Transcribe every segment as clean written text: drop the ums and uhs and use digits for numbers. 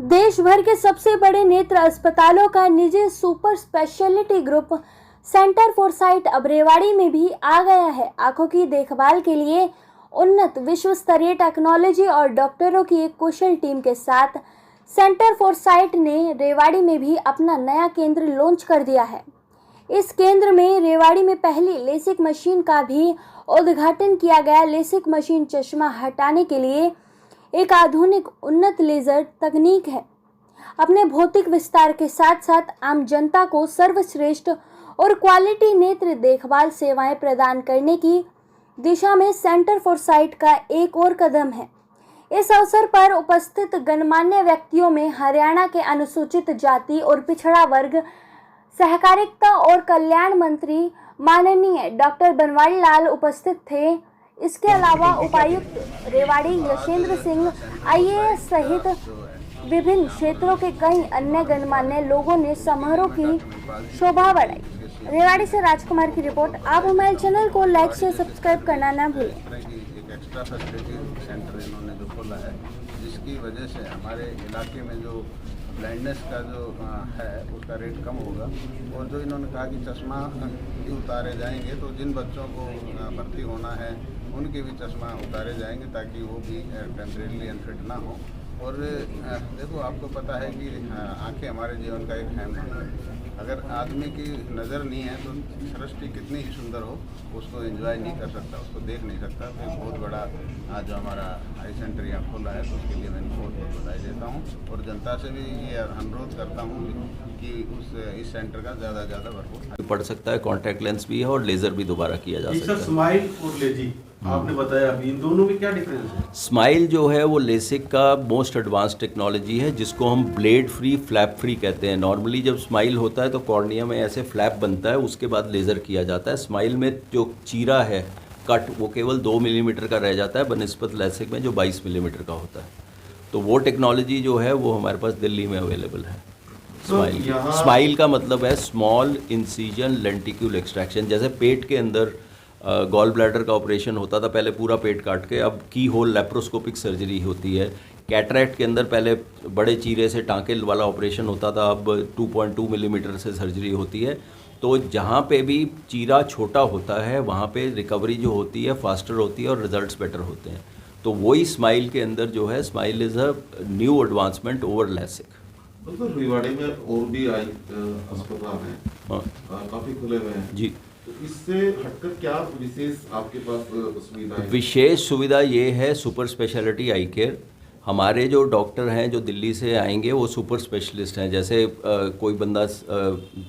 देश भर के सबसे बड़े नेत्र अस्पतालों का निजी super speciality group centre for site अब रेवाड़ी में भी आ गया है। आंखों की देखभाल के लिए उन्नत विश्व स्तरीय टेक्नोलॉजी और डॉक्टरों की एक कुशल टीम के साथ सेंटर फॉर साइट ने रेवाड़ी में भी अपना नया केंद्र लॉन्च कर दिया है। इस केंद्र में रेवाड़ी में पहली लेसिक मशीन का भी उद्घाटन किया गया। लेसिक मशीन चश्मा हटाने के लिए एक आधुनिक उन्नत लेजर तकनीक है। अपने भौतिक विस्तार के साथ साथ आम जनता को सर्वश्रेष्ठ और क्वालिटी नेत्र देखभाल सेवाएं प्रदान करने की दिशा में सेंटर फॉर साइट का एक और कदम है। इस अवसर पर उपस्थित गणमान्य व्यक्तियों में हरियाणा के अनुसूचित जाति और पिछड़ा वर्ग सहकारिता और कल्याण मंत्री माननीय डॉक्टर बनवारी लाल उपस्थित थे। इसके अलावा उपायुक्त रेवाड़ी यशेंद्र सिंह IAS सहित विभिन्न क्षेत्रों के कई अन्य गणमान्य लोगों ने समारोह की शोभा बढ़ाई। रेवाड़ी से राजकुमार की रिपोर्ट। आप हमारे चैनल को लाइक शेयर सब्सक्राइब करना ना भूलें। एक एक्स्ट्रा फैसिलिटी सेंटर इन्होंने जो खोला है, जिसकी वजह से हमारे इलाके में जो ब्लाइंडनेस का जो है उसका रेट कम होगा। और जो इन्होंने कहा कि चश्मा भी उतारे जाएंगे, तो जिन बच्चों को भर्ती होना है उनके भी चश्मा उतारे जाएंगे ताकि वो भी टेम्परेरी अनफिट ना हो। और देखो, आपको पता है कि आंखें हमारे जीवन का एक अहम है। अगर आदमी की नज़र नहीं है तो सृष्टि कितनी ही सुंदर हो, उसको एंजॉय नहीं कर सकता, उसको देख नहीं सकता। तो एक बहुत बड़ा आज जो हमारा आई सेंटर यहाँ खोला है, तो उसके लिए मैं बहुत बहुत बधाई देता हूँ। और जनता से भी ये अनुरोध करता हूँ कि इस सेंटर का ज़्यादा से ज़्यादा भरपूर पड़ सकता है। कॉन्टैक्ट लेंस भी है और लेज़र भी दोबारा किया जा सकता है। स्माइल और लेजी आपने बताया, अभी इन दोनों में क्या डिफरेंस है? स्माइल जो है वो लेसिक का मोस्ट एडवांस टेक्नोलॉजी है, जिसको हम ब्लेड फ्री फ्लैप फ्री कहते हैं। नॉर्मली जब स्माइल होता है तो कॉर्निया में ऐसे फ्लैप बनता है, उसके बाद लेज़र किया जाता है। स्माइल में जो चीरा है कट, वो केवल 2 मिलीमीटर का रह जाता है बनिस्बत लेसिक में जो 22 मिलीमीटर का होता है। तो वो टेक्नोलॉजी जो है वो हमारे पास दिल्ली में अवेलेबल है। स्माइल का मतलब है स्मॉल इंसिजन लेंटिक्यूल एक्सट्रैक्शन। जैसे पेट के अंदर गॉल ब्लैडर का ऑपरेशन होता था पहले पूरा पेट काट के, अब की होल लेप्रोस्कोपिक सर्जरी होती है। कैटरैक्ट के अंदर पहले बड़े चीरे से टाँके वाला ऑपरेशन होता था, अब 2.2 मिलीमीटर से सर्जरी होती है। तो जहाँ पे भी चीरा छोटा होता है वहाँ पे रिकवरी जो होती है फास्टर होती है और रिजल्ट्स बेटर होते हैं। तो वही स्माइल के अंदर जो है, smile is a new advancement over LASIK. तो रेवाड़ी में और भी आई अस्पताल हैं, हाँ काफ़ी खुले हुए हैं जी। तो इससे हटकर क्या विशेष आपके पास सुविधा है? विशेष सुविधा ये है सुपर स्पेशलिटी आई केयर। हमारे जो डॉक्टर हैं जो दिल्ली से आएंगे वो सुपर स्पेशलिस्ट हैं। जैसे कोई बंदा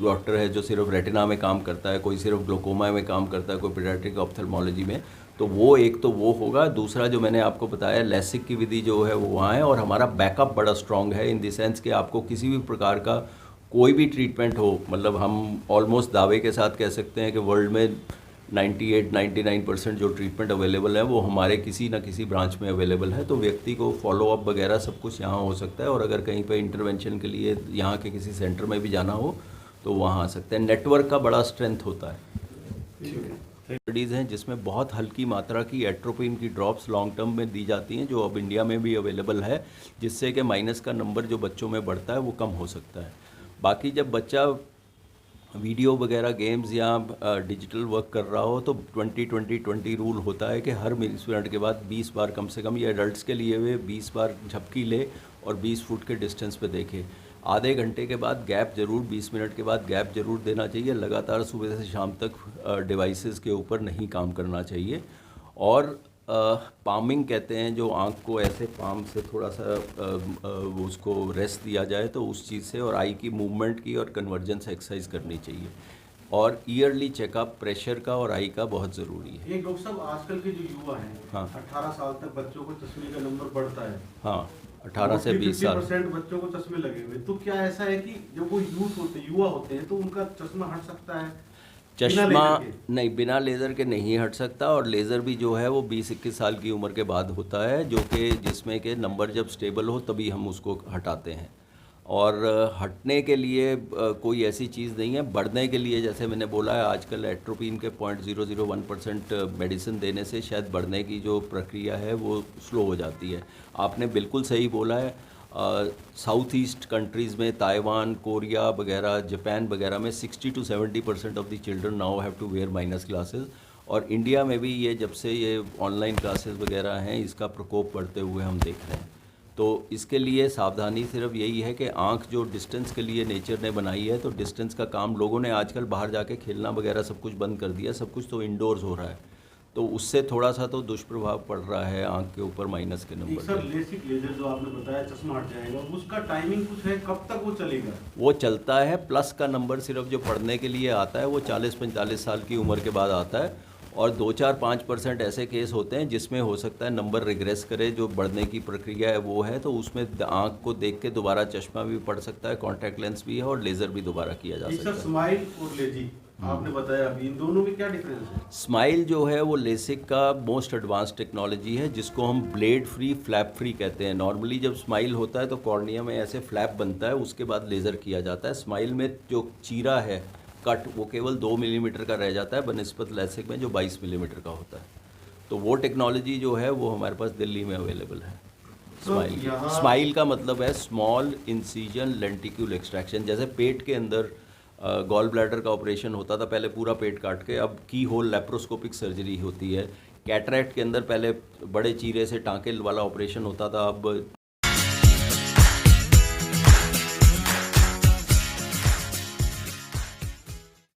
डॉक्टर है जो सिर्फ रेटिना में काम करता है, कोई सिर्फ ग्लोकोमा में काम करता है, कोई पीडियाट्रिक ऑप्थेल्मोलॉजी में, तो वो एक तो वो होगा। दूसरा जो मैंने आपको बताया लेसिक की विधि जो है वो वहाँ है। और हमारा बैकअप बड़ा स्ट्रॉन्ग है इन द सेंस कि आपको किसी भी प्रकार का कोई भी ट्रीटमेंट हो, मतलब हम ऑलमोस्ट दावे के साथ कह सकते हैं कि वर्ल्ड में 98-99% जो ट्रीटमेंट अवेलेबल है वो हमारे किसी ना किसी ब्रांच में अवेलेबल है। तो व्यक्ति को फॉलोअप वगैरह सब कुछ यहाँ हो सकता है। और अगर कहीं पे इंटरवेंशन के लिए यहाँ के किसी सेंटर में भी जाना हो तो वहाँ आ सकते हैं। नेटवर्क का बड़ा स्ट्रेंथ होता है। स्टडीज़ हैं जिसमें बहुत हल्की मात्रा की एट्रोपिन की ड्रॉप्स लॉन्ग टर्म में दी जाती हैं, जो अब इंडिया में भी अवेलेबल है, जिससे कि माइनस का नंबर जो बच्चों में बढ़ता है वो कम हो सकता है। बाकी जब बच्चा वीडियो वगैरह गेम्स या डिजिटल वर्क कर रहा हो तो 20-20-20 रूल होता है कि हर 20 मिनट के बाद 20 बार कम से कम, ये एडल्ट्स के लिए वे 20 बार झपकी ले और 20 फुट के डिस्टेंस पे देखे। आधे घंटे के बाद गैप जरूर, 20 मिनट के बाद गैप जरूर देना चाहिए। लगातार सुबह से शाम तक डिवाइसेस के ऊपर नहीं काम करना चाहिए। और पामिंग कहते हैं, जो आँख को ऐसे पाम से थोड़ा सा उसको रेस्ट दिया जाए तो उस चीज़ से, और आई की मूवमेंट की और कन्वर्जेंस एक्सरसाइज करनी चाहिए। और ईयरली चेकअप प्रेशर का और आई का बहुत ज़रूरी है। एक डॉक्टर साहब, आजकल के जो युवा हैं, हाँ 18 साल तक बच्चों को चश्मे का नंबर बढ़ता है। हाँ 18 से 20 साल 50% बच्चों को चश्मे लगे हुए। तो क्या ऐसा है कि जब वो युवा होते हैं तो उनका चश्मा हट सकता है? चश्मा नहीं, बिना लेज़र के नहीं हट सकता। और लेज़र भी जो है वो 20-21 साल की उम्र के बाद होता है, जो कि जिसमें के नंबर जब स्टेबल हो तभी हम उसको हटाते हैं। और हटने के लिए कोई ऐसी चीज़ नहीं है। बढ़ने के लिए जैसे मैंने बोला है, आजकल एट्रोपिन के 0.001% मेडिसिन देने से शायद बढ़ने की जो प्रक्रिया है वो स्लो हो जाती है। आपने बिल्कुल सही बोला है। साउथ ईस्ट कंट्रीज़ में ताइवान, कोरिया वगैरह, जापान वगैरह में 60 to 70% of the children now have to wear minus glasses. और इंडिया में भी ये जब से ये ऑनलाइन क्लासेस वगैरह हैं, इसका प्रकोप बढ़ते हुए हम देख रहे हैं। तो इसके लिए सावधानी सिर्फ यही है कि आँख जो डिस्टेंस के लिए नेचर ने बनाई है, तो डिस्टेंस का काम लोगों ने आजकल बाहर जाके खेलना वगैरह सब कुछ बंद कर दिया, सब कुछ तो इंडोर्स हो रहा है, तो उससे थोड़ा सा तो दुष्प्रभाव पड़ रहा है आँख के ऊपर माइनस के एक नंबर सर पे। लेसिक लेजर जो आपने बताया चश्मा हट जाएगा, उसका टाइमिंग कुछ है, कब तक वो चलेगा? वो चलता है, प्लस का नंबर सिर्फ जो पढ़ने के लिए आता है वो 40-45 साल की उम्र के बाद आता है। और 2-4-5% ऐसे केस होते हैं जिसमें हो सकता है नंबर रिग्रेस करे, जो बढ़ने की प्रक्रिया है वो है, तो उसमें आँख को देख के दोबारा चश्मा भी पड़ सकता है, कॉन्टैक्ट लेंस भी है और लेज़र भी दोबारा किया जा एक सकता सर है। स्माइल और लेजी आपने बताया, अभी इन दोनों में क्या डिफरेंस है? स्माइल जो है वो लेसिक का मोस्ट एडवांस टेक्नोलॉजी है, जिसको हम ब्लेड फ्री, फ्लैप फ्री कहते हैं। नॉर्मली जब स्माइल होता है तो कॉर्निया में ऐसे फ्लैप बनता है, उसके बाद लेज़र किया जाता है। स्माइल में जो चीरा है, कट, वो केवल 2 मिलीमीटर का रह जाता है बनिस्बत लेसिक में जो 22 मिलीमीटर का होता है। तो वो टेक्नोलॉजी जो है वो हमारे पास दिल्ली में अवेलेबल है स्माइल की। स्माइल का मतलब है स्मॉल इंसिजन लेंटिक्यूल एक्सट्रैक्शन। जैसे पेट के अंदर गॉल ब्लैडर का ऑपरेशन होता था पहले पूरा पेट काट के, अब की होल लेप्रोस्कोपिक सर्जरी होती है। कैटरैक्ट के अंदर पहले बड़े चीरे से टाँके वाला ऑपरेशन होता था, अब